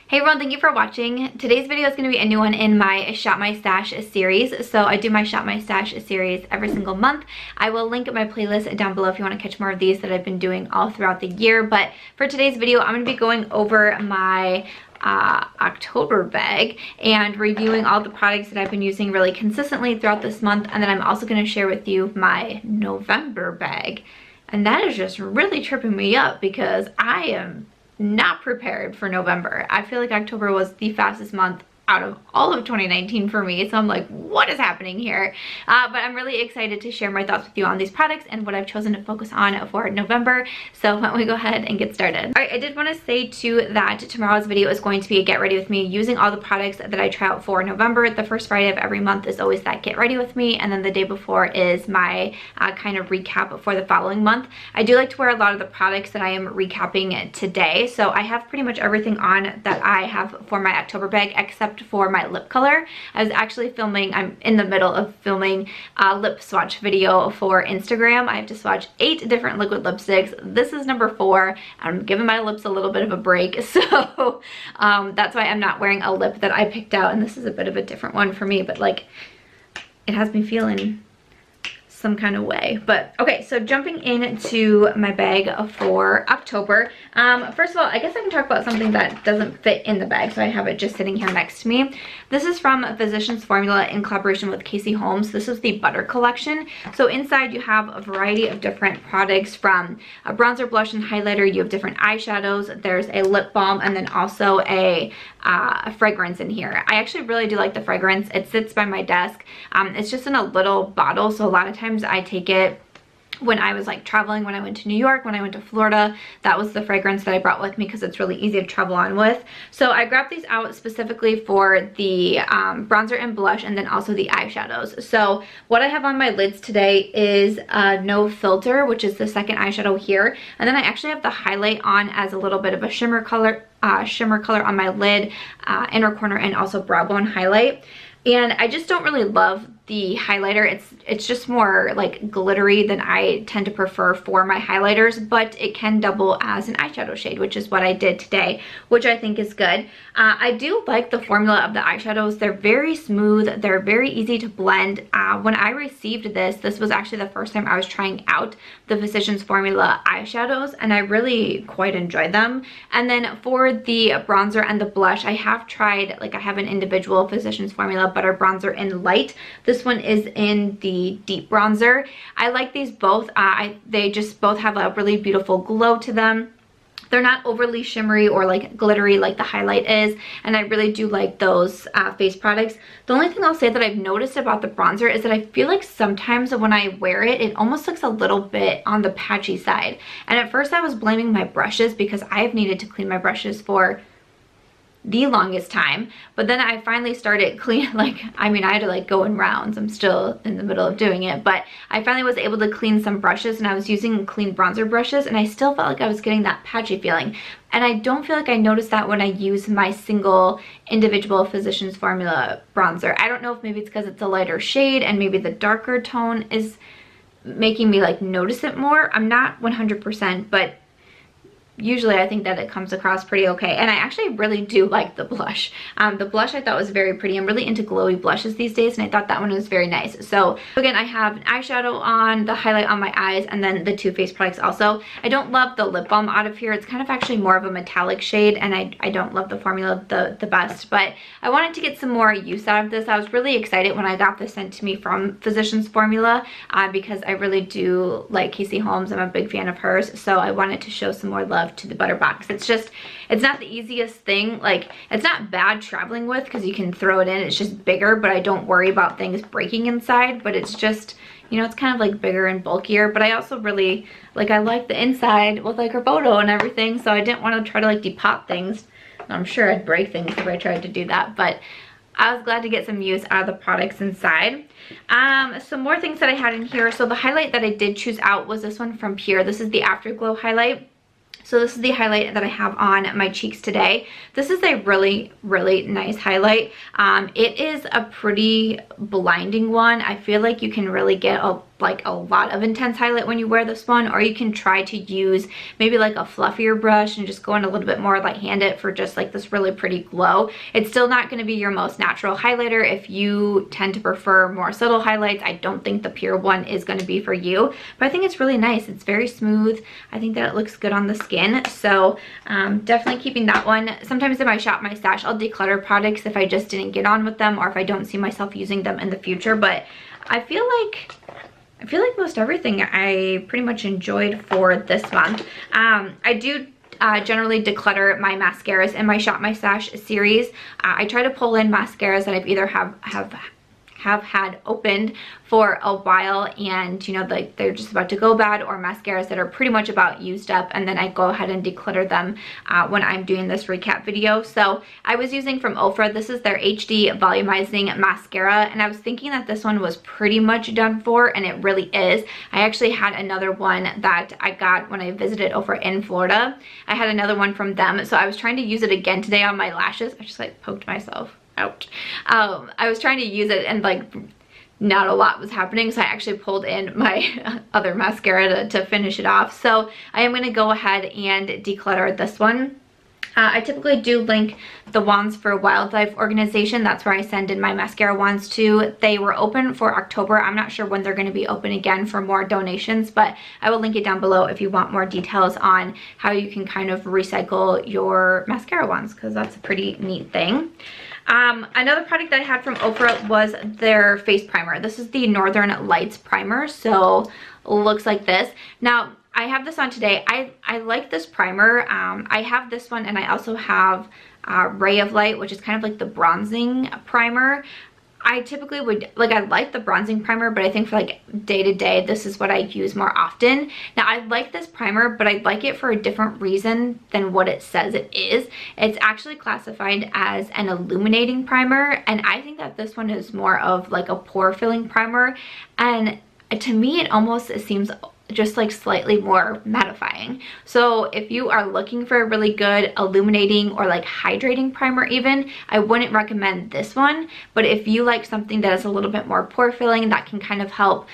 Hey everyone, thank you for watching. Today's video is going to be a new one in my Shop My Stash series. So I do my Shop My Stash series every single month. I will link my playlist down below if you want to catch more of these that I've been doing all throughout the year. But for today's video, I'm going to be going over my October bag and reviewing all the products that I've been using really consistently throughout this month. And then I'm also going to share with you my November bag. And that is just really tripping me up because I am not prepared for November. I feel like October was the fastest month out of all of 2019 for me, so I'm like, what is happening here? But I'm really excited to share my thoughts with you on these products and what I've chosen to focus on for November. So why don't we go ahead and get started. All right, I did want to say too that tomorrow's video is going to be a get ready with me using all the products that I try out for November. The first Friday of every month is always that get ready with me, and then the day before is my kind of recap for the following month. I do like to wear a lot of the products that I am recapping today, so I have pretty much everything on that I have for my October bag except for my lip color. I was actually filming, I'm in the middle of filming a lip swatch video for Instagram. I have to swatch 8 different liquid lipsticks. This is number 4. I'm giving my lips a little bit of a break, so that's why I'm not wearing a lip that I picked out, and this is a bit of a different one for me, but like it has me feeling some kind of way. But okay, so jumping into my bag for October. First of all, I guess I can talk about something that doesn't fit in the bag, so I have it just sitting here next to me. This is from Physicians Formula in collaboration with Holmes. This is the Butter collection. So inside you have a variety of different products, from a bronzer, blush, and highlighter. You have different eyeshadows. There's a lip balm, and then also a fragrance in here. I actually really do like the fragrance. It sits by my desk. It's just in a little bottle, so a lot of times I take it when I was like traveling, when I went to New York, when I went to Florida. That was the fragrance that I brought with me because it's really easy to travel on with. So I grabbed these out specifically for the bronzer and blush, and then also the eyeshadows. So what I have on my lids today is No Filter, which is the second eyeshadow here. And then I actually have the highlight on as a little bit of a shimmer color on my lid, inner corner, and also brow bone highlight. And I just don't really love the highlighter. It's just more like glittery than I tend to prefer for my highlighters, but it can double as an eyeshadow shade, which is what I did today, which I think is good. I do like the formula of the eyeshadows. They're very smooth. They're very easy to blend. When I received this was actually the first time I was trying out the Physicians Formula eyeshadows, and I really quite enjoyed them. And then for the bronzer and the blush, I have tried, like I have an individual Physicians Formula Butter Bronzer in light. This one is in the deep bronzer. I like these both. They just both have a really beautiful glow to them. They're not overly shimmery or like glittery like the highlight is, and I really do like those face products. The only thing I'll say that I've noticed about the bronzer is that I feel like sometimes when I wear it, it almost looks a little bit on the patchy side. And at first I was blaming my brushes because I've needed to clean my brushes for the longest time, but then I finally started clean, like, I mean, I had to like go in rounds. I'm still in the middle of doing it, but I finally was able to clean some brushes, and I was using clean bronzer brushes, and I still felt like I was getting that patchy feeling. And I don't feel like I noticed that when I use my single individual Physicians Formula bronzer. I don't know if maybe it's because it's a lighter shade and maybe the darker tone is making me like notice it more. I'm not 100%, but usually I think that it comes across pretty okay. And I actually really do like the blush. The blush I thought was very pretty. I'm really into glowy blushes these days, and I thought that one was very nice. So again, I have an eyeshadow on, the highlight on my eyes, and then the two face products also. I don't love the lip balm out of here. It's kind of actually more of a metallic shade, and I don't love the formula the best, but I wanted to get some more use out of this. I was really excited when I got this sent to me from Physicians Formula because I really do like Holmes. I'm a big fan of hers, so I wanted to show some more love to the Butter box. It's not the easiest thing. Like, it's not bad traveling with because you can throw it in. It's just bigger, but I don't worry about things breaking inside. But it's just, you know, it's kind of like bigger and bulkier. But I also really like, I like the inside with like her photo and everything, so I didn't want to try to like depop things. I'm sure I'd break things if I tried to do that, but I was glad to get some use out of the products inside. Some more things that I had in here. So the highlight that I did choose out was this one from Pur. This is the Afterglow highlight. So this is the highlight that I have on my cheeks today. This is a really, really nice highlight. It is a pretty blinding one. I feel like you can really get like a lot of intense highlight when you wear this one, or you can try to use maybe like a fluffier brush and just go in a little bit more light-handed for just like this really pretty glow. It's still not going to be your most natural highlighter. If you tend to prefer more subtle highlights, I don't think the Pure one is going to be for you, but I think it's really nice. It's very smooth. I think that it looks good on the skin, so definitely keeping that one. Sometimes in my Shop My Stash, I'll declutter products if I just didn't get on with them or if I don't see myself using them in the future, but I feel like most everything I pretty much enjoyed for this month. I do generally declutter my mascaras in my Shop My Stash series. I try to pull in mascaras that I've either have had opened for a while and you know, like they're just about to go bad, or mascaras that are pretty much about used up, and then I go ahead and declutter them when I'm doing this recap video. So I was using from Ofra, this is their HD volumizing mascara, and I was thinking that this one was pretty much done for, and it really is. I actually had another one that I got when I visited Ofra in Florida. I had another one from them, so I was trying to use it again today on my lashes. I just like poked myself. Ouch. I was trying to use it and like not a lot was happening, so I actually pulled in my other mascara to finish it off. So I am going to go ahead and declutter this one. I typically do link the Wands for Wildlife organization. That's where I send in my mascara wands to. They were open for October. I'm not sure when they're going to be open again for more donations, but I will link it down below if you want more details on how you can kind of recycle your mascara wands, because that's a pretty neat thing. Another product that I had from Ofra was their face primer. This is the Northern Lights primer, so looks like this. Now, I have this on today. I like this primer. I have this one, and I also have Ray of Light, which is kind of like the bronzing primer. I typically would, like, I like the bronzing primer, but I think for like day to day, this is what I use more often. Now, I like this primer, but I like it for a different reason than what it says it is. It's actually classified as an illuminating primer, and I think that this one is more of like a pore filling primer, and to me, it seems just like slightly more mattifying. So if you are looking for a really good illuminating or like hydrating primer even, I wouldn't recommend this one. But if you like something that is a little bit more pore filling, that can kind of help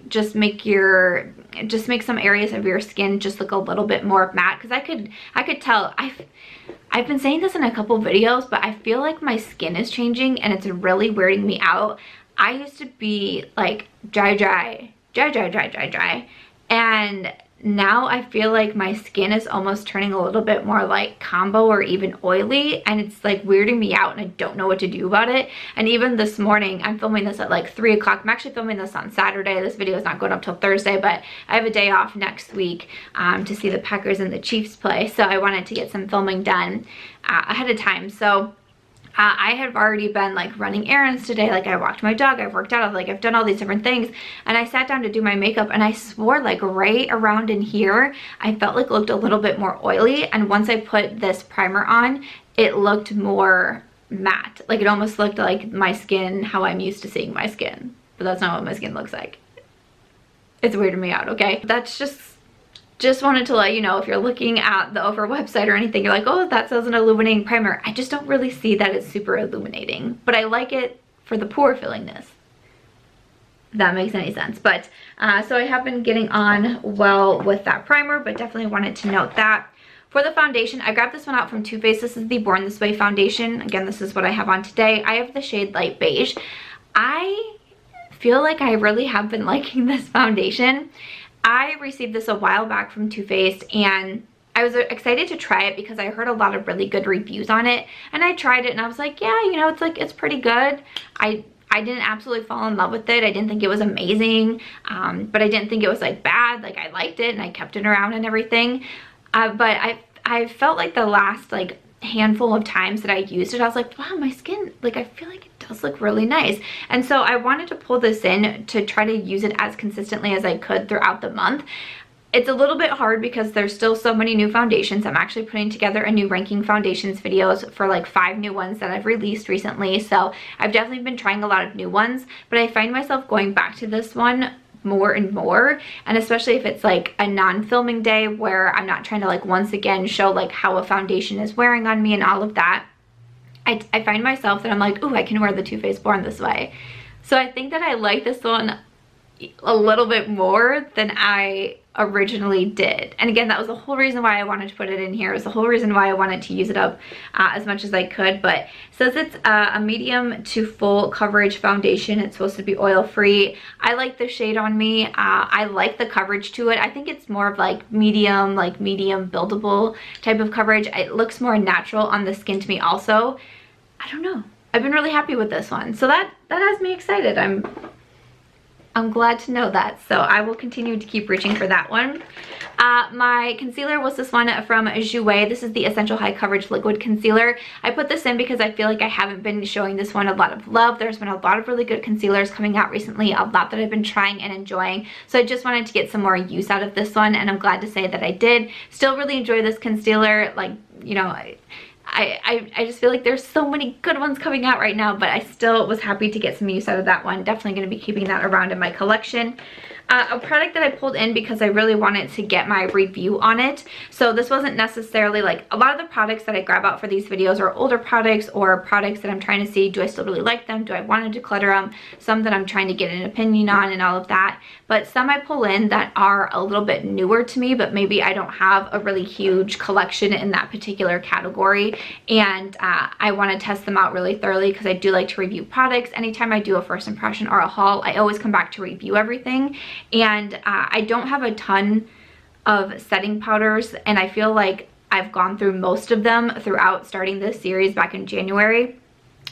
just make some areas of your skin just look a little bit more matte, because I could tell I've been saying this in a couple videos, but I feel like my skin is changing and it's really weirding me out. I used to be like dry, and now I feel like my skin is almost turning a little bit more like combo or even oily, and it's like weirding me out, and I don't know what to do about it. And even this morning, I'm filming this at like 3 o'clock. I'm actually filming this on Saturday. This video is not going up till Thursday, but I have a day off next week to see the Packers and the Chiefs play, so I wanted to get some filming done ahead of time. So I have already been like running errands today. Like, I walked my dog, I've worked out, I've done all these different things, and I sat down to do my makeup, and I swore like right around in here I felt like it looked a little bit more oily, and once I put this primer on, it looked more matte. Like, it almost looked like my skin, how I'm used to seeing my skin, but that's not what my skin looks like. It's weirding me out, okay? That's just wanted to let you know, if you're looking at the Ofra website or anything, you're like, oh, that says an illuminating primer. I just don't really see that it's super illuminating, but I like it for the pore fillingness, if that makes any sense. But so I have been getting on well with that primer, but definitely wanted to note that. For the foundation, I grabbed this one out from Too Faced. This is the Born This Way foundation. Again, this is what I have on today. I have the shade Light Beige. I feel like I really have been liking this foundation. I received this a while back from Too Faced, and I was excited to try it because I heard a lot of really good reviews on it, and I tried it and I was like, yeah, you know, it's pretty good. I didn't absolutely fall in love with it. I didn't think it was amazing, but I didn't think it was like bad. Like, I liked it and I kept it around and everything. But I felt like the last like handful of times that I used it, I was like, wow, my skin, like, I feel like it does look really nice. And so I wanted to pull this in to try to use it as consistently as I could throughout the month. It's a little bit hard because there's still so many new foundations. I'm actually putting together a new ranking foundations videos for like 5 new ones that I've released recently. So I've definitely been trying a lot of new ones, but I find myself going back to this one more and more, and especially if it's like a non-filming day where I'm not trying to like once again show like how a foundation is wearing on me and all of that. I find myself that I'm like, ooh, I can wear the Too Faced Born This Way. So I think that I like this one a little bit more than I originally did. And again, that was the whole reason why I wanted to put it in here. It was the whole reason why I wanted to use it up as much as I could. But it says it's a medium to full coverage foundation. It's supposed to be oil free. I like the shade on me. I like the coverage to it. I think it's more of like medium buildable type of coverage. It looks more natural on the skin to me also. I don't know. I've been really happy with this one. So that has me excited. I'm glad to know that. So I will continue to keep reaching for that one. My concealer was this one from Jouer. This is the Essential High Coverage Liquid Concealer. I put this in because I feel like I haven't been showing this one a lot of love. There's been a lot of really good concealers coming out recently, a lot that I've been trying and enjoying. So I just wanted to get some more use out of this one, and I'm glad to say that I did. Still really enjoy this concealer. Like, you know, I just feel like there's so many good ones coming out right now, but I still was happy to get some use out of that one. Definitely going to be keeping that around in my collection. A product that I pulled in because I really wanted to get my review on it. So this wasn't necessarily like, a lot of the products that I grab out for these videos are older products or products that I'm trying to see, do I still really like them? Do I want to declutter them? Some that I'm trying to get an opinion on and all of that. But some I pull in that are a little bit newer to me, but maybe I don't have a really huge collection in that particular category. And I want to test them out really thoroughly because I do like to review products. Anytime I do a first impression or a haul, I always come back to review everything. And I don't have a ton of setting powders, and I feel like I've gone through most of them throughout starting this series back in January.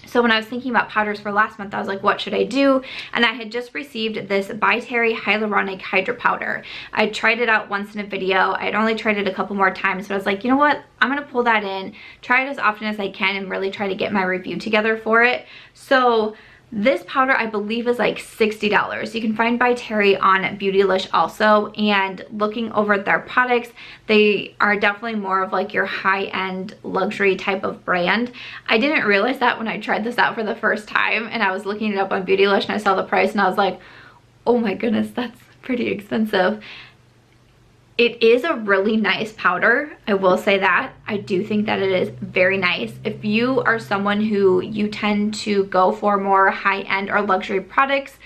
So when I was thinking about powders for last month, I was like, what should I do? And I had just received this ByTerry Hyaluronic Hydra Powder. I tried it out once in a video. I had only tried it a couple more times, but I was like, you know what? I'm going to pull that in, try it as often as I can, and really try to get my review together for it. So this powder, I believe, is like $60. You can find ByTerry on Beautylish also, and looking over their products, they are definitely more of like your high-end luxury type of brand. I didn't realize that when I tried this out for the first time, and I was looking it up on Beautylish and I saw the price and I was like, oh my goodness, that's pretty expensive. It is a really nice powder, I will say that. I do think that it is very nice. If you are someone who you tend to go for more high-end or luxury products,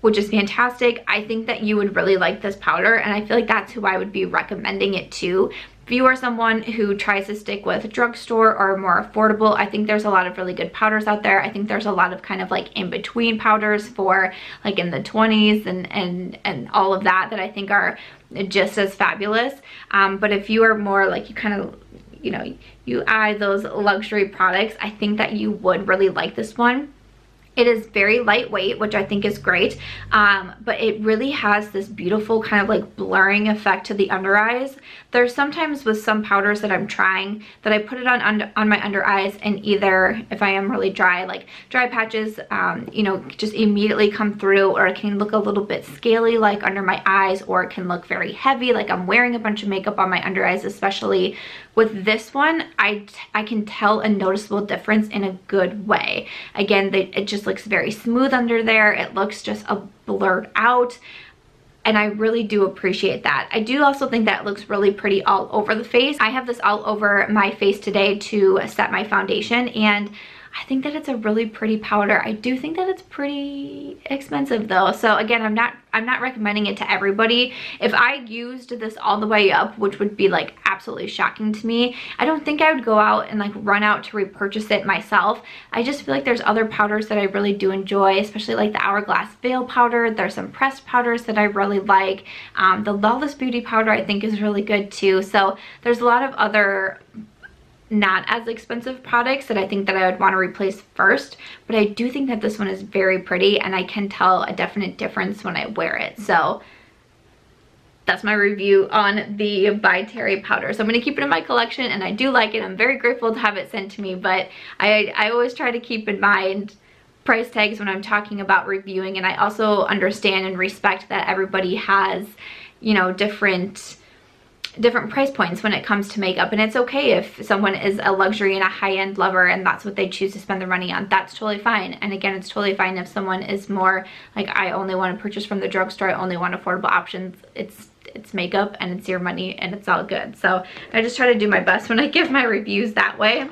which is fantastic, I think that you would really like this powder, and I feel like that's who I would be recommending it to. If you are someone who tries to stick with drugstore or more affordable, I think there's a lot of really good powders out there. I think there's a lot of kind of like in-between powders for like in the 20s and all of that I think are just as fabulous. But if you are more like, you kind of, you know, you eye those luxury products, I think that you would really like this one. It is very lightweight, which I think is great, but it really has this beautiful kind of like blurring effect to the under eyes. There's sometimes with some powders that I'm trying that I put it on my under eyes, and either if I am really dry, like dry patches, you know, just immediately come through, or it can look a little bit scaly like under my eyes, or it can look very heavy like I'm wearing a bunch of makeup on my under eyes. Especially with this one, I can tell a noticeable difference in a good way. Again, it just looks very smooth under there. It looks just blurred out, and I really do appreciate that. I do also think that it looks really pretty all over the face. I have this all over my face today to set my foundation, and I think that it's a really pretty powder. I do think that it's pretty expensive though. So again, I'm not recommending it to everybody. If I used this all the way up, which would be like absolutely shocking to me, I don't think I would go out and like run out to repurchase it myself. I just feel like there's other powders that I really do enjoy, especially like the Hourglass Veil powder. There's some pressed powders that I really like. The Lawless Beauty powder I think is really good too. So there's a lot of other not as expensive products that I think that I would want to replace first, but I do think that this one is very pretty, and I can tell a definite difference when I wear it. So that's my review on the ByTerry powder. So I'm going to keep it in my collection, and I do like it. I'm very grateful to have it sent to me, but I always try to keep in mind price tags when I'm talking about reviewing, and I also understand and respect that everybody has, you know, different price points when it comes to makeup, and it's okay if someone is a luxury and a high-end lover and that's what they choose to spend their money on. That's totally fine. And again, it's totally fine if someone is more like, I only want to purchase from the drugstore, I only want affordable options. It's makeup and it's your money and it's all good. So I just try to do my best when I give my reviews that way.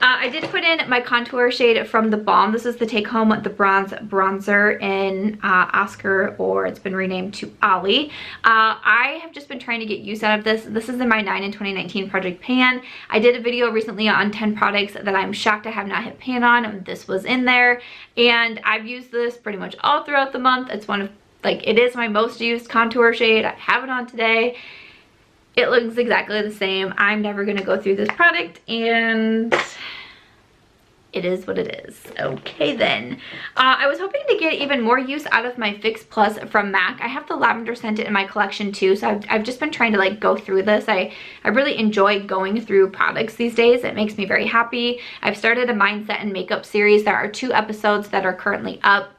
I did put in my contour shade from TheBalm. This is the Take Home the Bronze Bronzer in Oscar, or it's been renamed to Ollie. I have just been trying to get use out of this. This is in my 9 in 2019 Project Pan. I did a video recently on 10 products that I'm shocked I have not hit pan on. This was in there, and I've used this pretty much all throughout the month. It's one of, like, it is my most used contour shade. I have it on today. It looks exactly the same. I'm never gonna go through this product, and it is what it is. Okay then. I was hoping to get even more use out of my Fix Plus from MAC. I have the lavender scented in my collection too, so I've just been trying to like go through this. I really enjoy going through products these days. It makes me very happy. I've started a mindset and makeup series. There are 2 episodes that are currently up.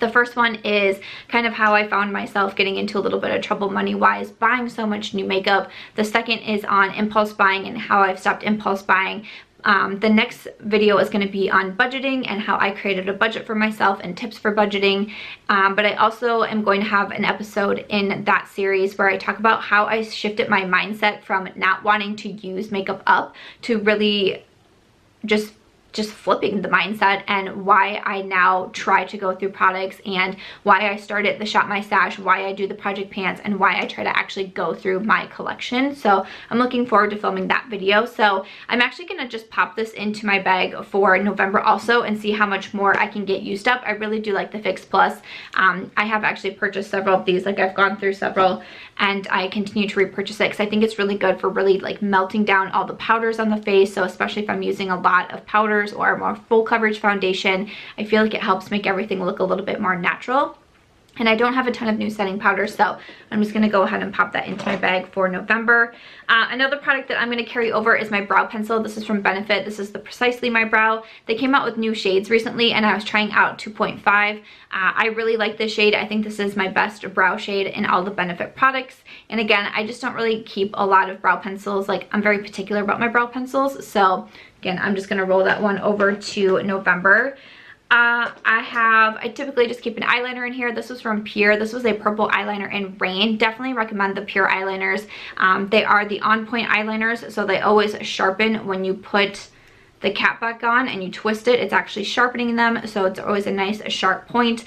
The first one is kind of how I found myself getting into a little bit of trouble money-wise, buying so much new makeup. The second is on impulse buying and how I've stopped impulse buying. The next video is going to be on budgeting and how I created a budget for myself and tips for budgeting. But I also am going to have an episode in that series where I talk about how I shifted my mindset from not wanting to use makeup up to really just flipping the mindset, and why I now try to go through products, and why I started the Shop My Stash, why I do the Project Pants, and why I try to actually go through my collection. So I'm looking forward to filming that video. So I'm actually gonna just pop this into my bag for November also and see how much more I can get used up. I really do like the Fix Plus. I have actually purchased several of these. Like, I've gone through several, and I continue to repurchase it because I think it's really good for really like melting down all the powders on the face. So especially if I'm using a lot of powders or more full coverage foundation, I feel like it helps make everything look a little bit more natural. And I don't have a ton of new setting powder, so I'm just going to go ahead and pop that into my bag for November. Another product that I'm going to carry over is my brow pencil. This is from Benefit. This is the Precisely My Brow. They came out with new shades recently, and I was trying out 2.5. I really like this shade. I think this is my best brow shade in all the Benefit products. And again, I just don't really keep a lot of brow pencils. Like, I'm very particular about my brow pencils. So again, I'm just going to roll that one over to November. I typically just keep an eyeliner in here. This was from Pur. This was a purple eyeliner in Rain. Definitely recommend the Pur eyeliners. They are the on point eyeliners, so they always sharpen when you put the cap back on and you twist it. It's actually sharpening them, so it's always a nice sharp point.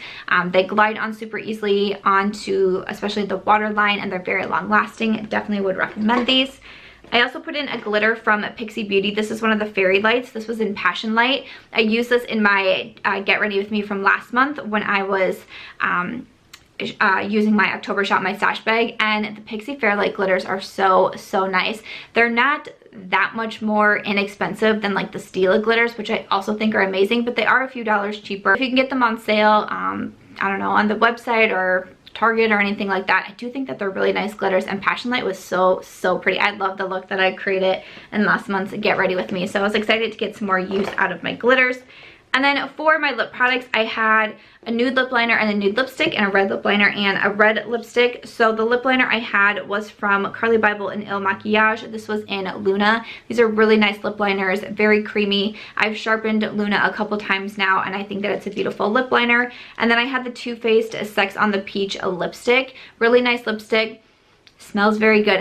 They glide on super easily onto especially the waterline, and they're very long lasting. Definitely would recommend these. I also put in a glitter from Pixi Beauty. This is one of the fairy lights. This was in Passion Light. I used this in my Get Ready With Me from last month when I was using my October Shop My Stash bag, and the Pixi Fairlight glitters are so nice. They're not that much more inexpensive than like the Stila glitters, which I also think are amazing, but they are a few dollars cheaper. If you can get them on sale, I don't know, on the website or Target or anything like that, I do think that they're really nice glitters, and Passion Light was so pretty. I love the look that I created in last month's Get Ready With Me, so I was excited to get some more use out of my glitters. And then for my lip products, I had a nude lip liner and a nude lipstick, and a red lip liner and a red lipstick. So the lip liner I had was from Carly Bible and Il Maquillage. This was in Luna. These are really nice lip liners, very creamy. I've sharpened Luna a couple times now, and I think that it's a beautiful lip liner. And then I had the Too Faced Sex on the Peach lipstick. Really nice lipstick. Smells very good.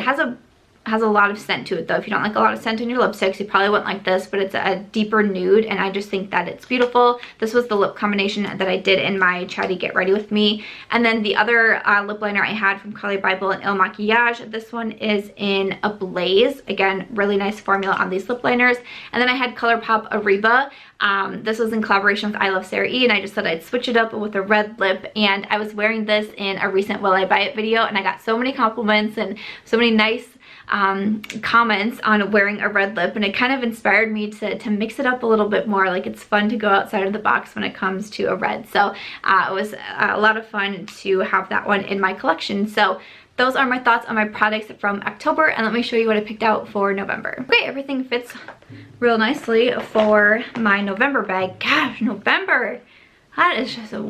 Has a lot of scent to it though. If you don't like a lot of scent in your lipsticks, you probably wouldn't like this, but it's a deeper nude, and I just think that it's beautiful. This was the lip combination that I did in my Chatty Get Ready With Me. And then the other lip liner I had from Carly Bible and Il Maquillage, this one is in a Blaze. Again, really nice formula on these lip liners. And then I had Colourpop Ariba. This was in collaboration with I Love Sarah E, and I just thought I'd switch it up with a red lip. And I was wearing this in a recent Will I Buy It video, and I got so many compliments and so many nice comments on wearing a red lip, and it kind of inspired me to mix it up a little bit more. Like, it's fun to go outside of the box when it comes to a red. So it was a lot of fun to have that one in my collection. So those are my thoughts on my products from October, and let me show you what I picked out for November. Okay, everything fits real nicely for my November bag. Gosh, November! That is just weird.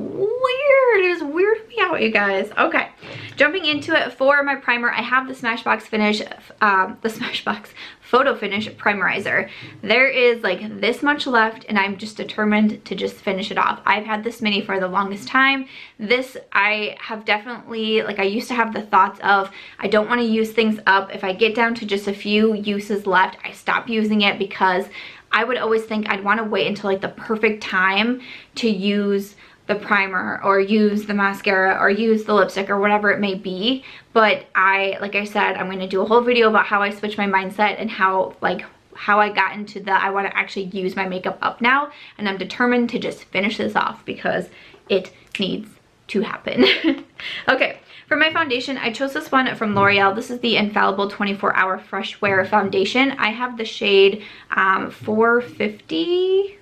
It's weirding me out, you guys. Okay, jumping into it for my primer, I have the Smashbox Finish, the Smashbox Photo Finish Primerizer. There is like this much left, and I'm just determined to just finish it off. I've had this mini for the longest time. This, I have definitely, like, I used to have the thoughts of, I don't want to use things up. If I get down to just a few uses left, I stop using it because I would always think I'd want to wait until like the perfect time to use the primer or use the mascara or use the lipstick or whatever it may be. But like I said, I'm going to do a whole video about how I switched my mindset and how I got into the I want to actually use my makeup up now, and I'm determined to just finish this off because it needs to happen. Okay, for my foundation, I chose this one from L'Oreal. This is the Infallible 24-Hour Fresh Wear Foundation. I have the shade 450?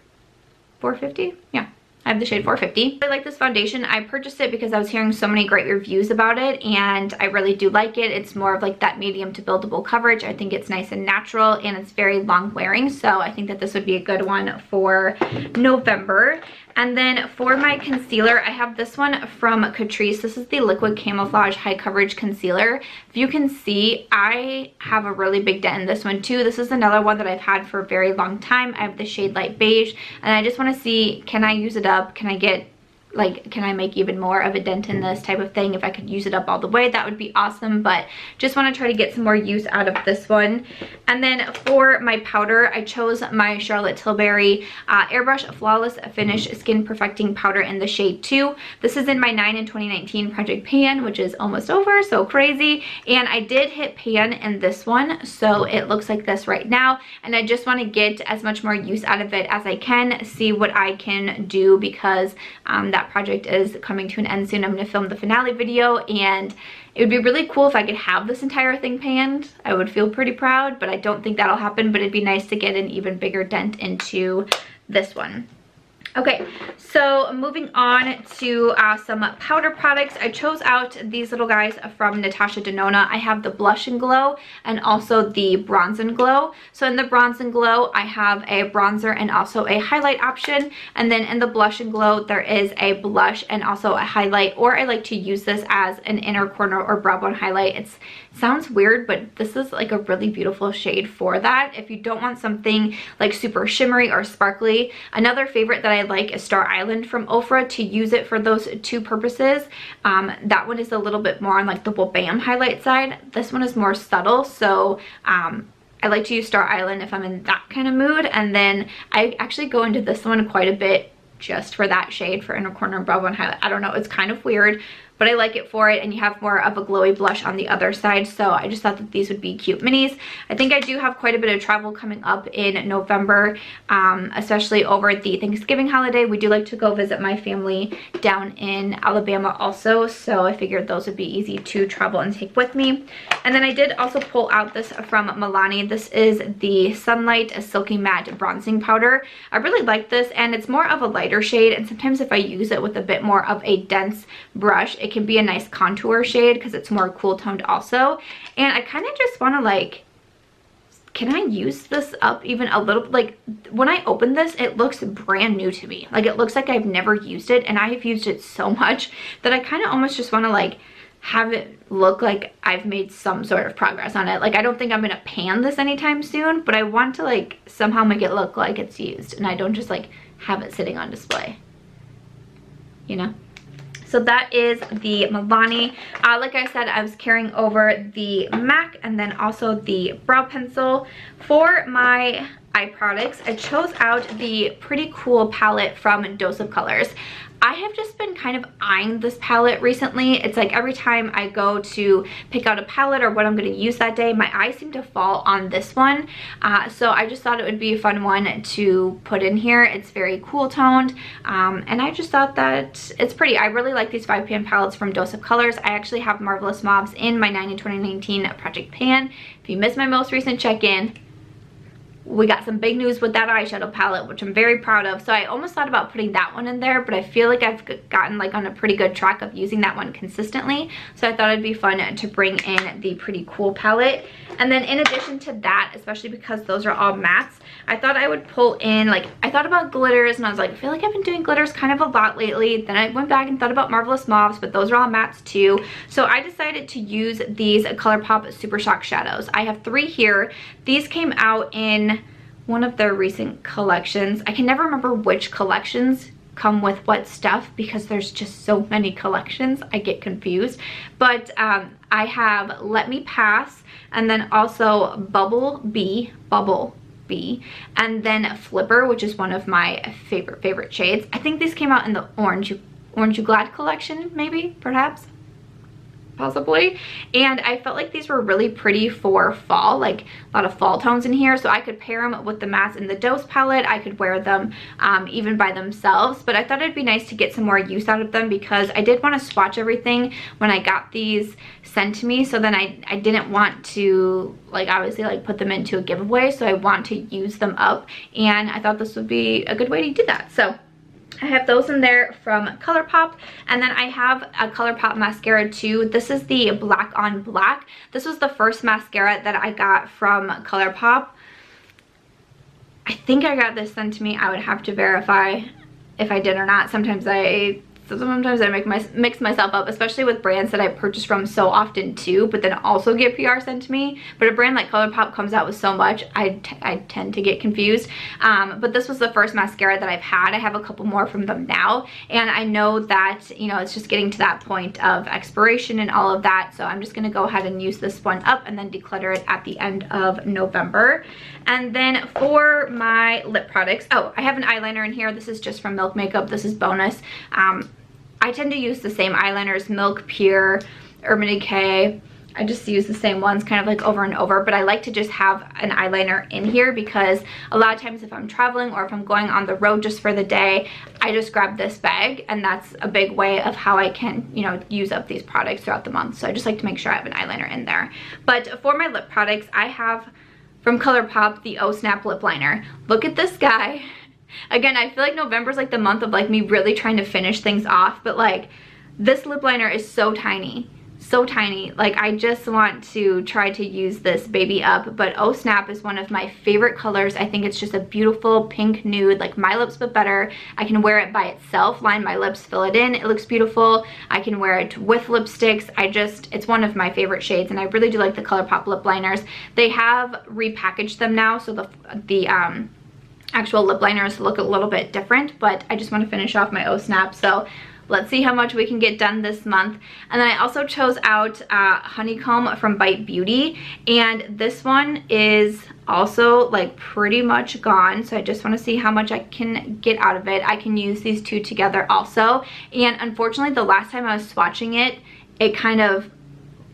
Yeah. I have the shade 450. I like this foundation. I purchased it because I was hearing so many great reviews about it, and I really do like it. It's more of like that medium to buildable coverage. I think it's nice and natural, and it's very long wearing, so I think that this would be a good one for November. And then for my concealer, I have this one from Catrice. This is the Liquid Camouflage High Coverage Concealer. If you can see, I have a really big dent in this one too. This is another one that I've had for a very long time. I have the shade Light Beige, and I just want to see, can I use it up? Can I get, like, can I make even more of a dent in this type of thing? If I could use it up all the way, that would be awesome, but just want to try to get some more use out of this one. And then for my powder, I chose my Charlotte Tilbury Airbrush Flawless Finish Skin Perfecting Powder in the shade 2. This is in my 9 in 2019 Project Pan, which is almost over, so crazy. And I did hit pan in this one, so it looks like this right now. And I just want to get as much more use out of it as I can, see what I can do, because that project is coming to an end soon. I'm going to film the finale video, and it would be really cool if I could have this entire thing panned. I would feel pretty proud, but I don't think that'll happen. But it'd be nice to get an even bigger dent into this one. Okay, so moving on to some powder products. I chose out these little guys from Natasha Denona. I have the Blush and Glow and also the Bronze and Glow. So in the Bronze and Glow, I have a bronzer and also a highlight option. And then in the Blush and Glow, there is a blush and also a highlight, or I like to use this as an inner corner or brow bone highlight. It sounds weird, but this is like a really beautiful shade for that. If you don't want something like super shimmery or sparkly, another favorite that I like is Star Island from Ofra, to use it for those two purposes. That one is a little bit more on like the bam highlight side. This one is more subtle, so I like to use Star Island if I'm in that kind of mood. And then I actually go into this one quite a bit just for that shade, for inner corner and brow bone highlight. I don't know, it's kind of weird, but I like it for it, and you have more of a glowy blush on the other side, so I just thought that these would be cute minis. I think I do have quite a bit of travel coming up in November, especially over the Thanksgiving holiday. We do like to go visit my family down in Alabama also, so I figured those would be easy to travel and take with me. And then I did also pull out this from Milani. This is the Sunlight Silky Matte Bronzing Powder. I really like this, and it's more of a lighter shade, and sometimes if I use it with a bit more of a dense brush, it can be a nice contour shade because it's more cool toned also. And I kind of just want to like, can I use this up even a little? Like, when I open this, it looks brand new to me. Like, it looks like I've never used it, and I have used it so much that I kind of almost just want to like have it look like I've made some sort of progress on it. Like, I don't think I'm gonna pan this anytime soon, but I want to like somehow make it look like it's used, and I don't just like have it sitting on display, you know? So that is the Milani. Like I said, I was carrying over the MAC and then also the brow pencil. For my eye products, I chose out the Pretty Cool palette from Dose of Colors. I have just been kind of eyeing this palette recently. It's like every time I go to pick out a palette or what I'm going to use that day, my eyes seem to fall on this one. So I just thought it would be a fun one to put in here. It's very cool toned, and I just thought that it's pretty. I really like these 5-pan palettes from Dose of Colors. I actually have Marvelous Mauves in my 9 in 2019 Project Pan. If you missed my most recent check-in, we got some big news with that eyeshadow palette, which I'm very proud of. So I almost thought about putting that one in there, but I feel like I've gotten like on a pretty good track of using that one consistently. So I thought it'd be fun to bring in the Pretty Cool palette. And then in addition to that, especially because those are all mattes, I thought I would pull in, like, I thought about glitters, and I was like, I feel like I've been doing glitters kind of a lot lately. Then I went back and thought about Marvelous Mauves, but those are all mattes too. So I decided to use these Colourpop Super Shock shadows. I have 3 here. These came out in one of their recent collections. I can never remember which collections come with what stuff because there's just so many collections. I get confused. But I have Let Me Pass, and then also Bubble B, and then Flipper, which is one of my favorite shades. I think these came out in the Orange You Glad collection, maybe, perhaps, possibly. And I felt like these were really pretty for fall, like a lot of fall tones in here, so I could pair them with the mattes in the Dose palette. I could wear them even by themselves, but I thought it'd be nice to get some more use out of them because I did want to swatch everything when I got these sent to me, so then I didn't want to, like, obviously, like, put them into a giveaway, so I want to use them up, and I thought this would be a good way to do that. So I have those in there from Colourpop, and then I have a Colourpop mascara too. This is the Black on Black. This was the first mascara that I got from Colourpop. I think I got this sent to me. I would have to verify if I did or not. Sometimes I mix myself up, especially with brands that I purchase from so often too, but then also get PR sent to me. But a brand like Colourpop comes out with so much, I tend to get confused. But this was the first mascara that I've had. I have a couple more from them now, and I know that, you know, it's just getting to that point of expiration and all of that, so I'm just gonna go ahead and use this one up and then declutter it at the end of November. And then for my lip products, oh, I have an eyeliner in here. This is just from Milk Makeup. This is bonus. I tend to use the same eyeliners, Milk, Pure, Urban Decay. I just use the same ones kind of like over and over, but I like to just have an eyeliner in here because a lot of times if I'm traveling or if I'm going on the road just for the day, I just grab this bag, and that's a big way of how I can, you know, use up these products throughout the month. So I just like to make sure I have an eyeliner in there. But for my lip products, I have from Colourpop the Oh Snap lip liner. Look at this guy. Again, I feel like November's like the month of like me really trying to finish things off, but like this lip liner is so tiny, so tiny. Like I just want to try to use this baby up, but Oh Snap is one of my favorite colors. I think it's just a beautiful pink nude, like My Lips but better. I can wear it by itself, line my lips, fill it in. It looks beautiful. I can wear it with lipsticks. It's one of my favorite shades, and I really do like the Colourpop lip liners. They have repackaged them now, so the actual lip liners look a little bit different, but I just want to finish off my Oh Snap, so let's see how much we can get done this month. And then I also chose out Honeycomb from Bite Beauty, and this one is also like pretty much gone, so I just want to see how much I can get out of it. I can use these two together also, and unfortunately the last time I was swatching it, it kind of,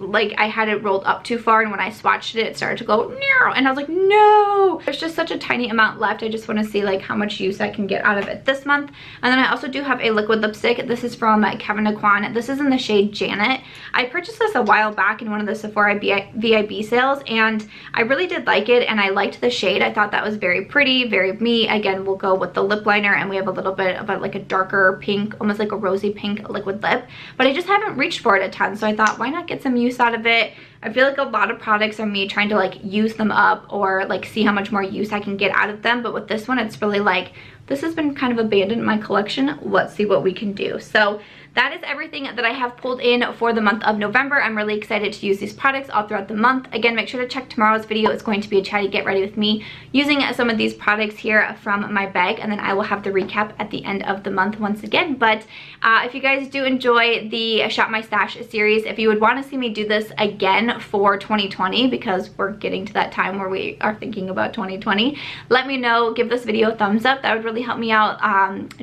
like, I had it rolled up too far, and when I swatched it, it started to go, and I was like, no! There's just such a tiny amount left. I just want to see like how much use I can get out of it this month. And then I also do have a liquid lipstick. This is from Kevyn Aucoin. This is in the shade Janet. I purchased this a while back in one of the Sephora VIB sales, and I really did like it, and I liked the shade. I thought that was very pretty, very me. Again, we'll go with the lip liner, and we have a little bit of like a darker pink, almost like a rosy pink liquid lip, but I just haven't reached for it a ton, so I thought, why not get some use out of it? I feel like a lot of products are me trying to like use them up or like see how much more use I can get out of them, but with this one it's really like, this has been kind of abandoned in my collection. Let's see what we can do. So that is everything that I have pulled in for the month of November. I'm really excited to use these products all throughout the month. Again, make sure to check tomorrow's video. It's going to be a chatty get ready with me using some of these products here from my bag, and then I will have the recap at the end of the month once again. But if you guys do enjoy the Shop My Stash series, if you would want to see me do this again for 2020, because we're getting to that time where we are thinking about 2020, let me know. Give this video a thumbs up. That would really help me out.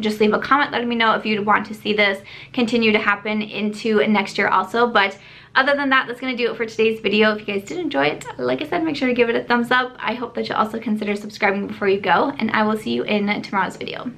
Just leave a comment letting me know if you'd want to see this continue to happen into next year also. But other than that, that's going to do it for today's video. If you guys did enjoy it, like I said, make sure to give it a thumbs up. I hope that you'll also consider subscribing before you go, and I will see you in tomorrow's video.